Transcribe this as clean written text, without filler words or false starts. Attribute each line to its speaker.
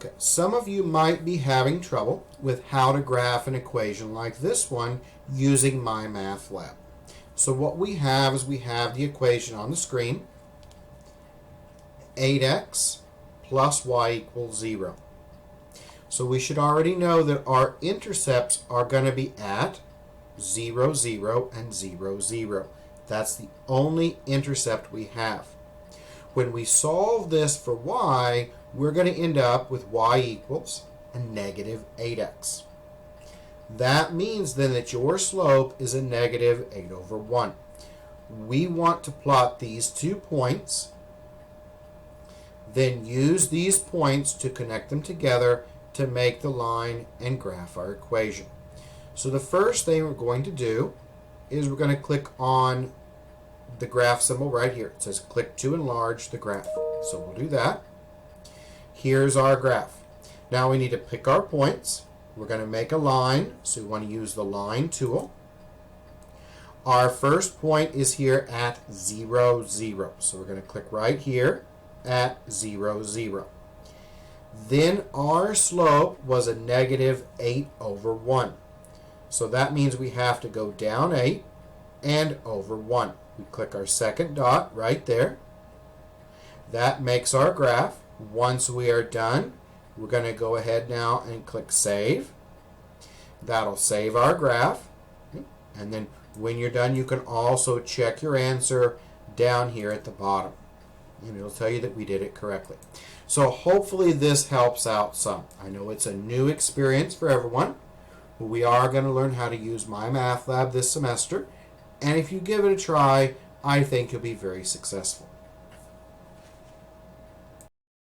Speaker 1: Okay, some of you might be having trouble with how to graph an equation like this one using MyMathLab. So what we have is we have the equation on the screen, 8x plus y equals 0. So we should already know that our intercepts are going to be at 0, 0, and 0, 0. That's the only intercept we have. When we solve this for y, we're going to end up with y equals a negative 8x. That means then that your slope is a negative 8 over 1. We want to plot these 2 points, then use these points to connect them together to make the line and graph our equation. So the first thing we're going to do is we're going to click on the graph symbol right here. It says click to enlarge the graph. So we'll do that. Here's our graph. Now we need to pick our points. We're going to make a line, so we want to use the line tool. Our first point is here at 0, 0. So we're going to click right here at 0, 0. Then our slope was a negative 8 over 1. So that means we have to go down 8 and over 1. We click our second dot right there. That makes our graph. Once we are done, we're going to go ahead now and click Save. That'll save our graph. And then when you're done, you can also check your answer down here at the bottom. And it'll tell you that we did it correctly. So hopefully this helps out some. I know it's a new experience for everyone. But we are going to learn how to use MyMathLab this semester. And if you give it a try, I think you'll be very successful.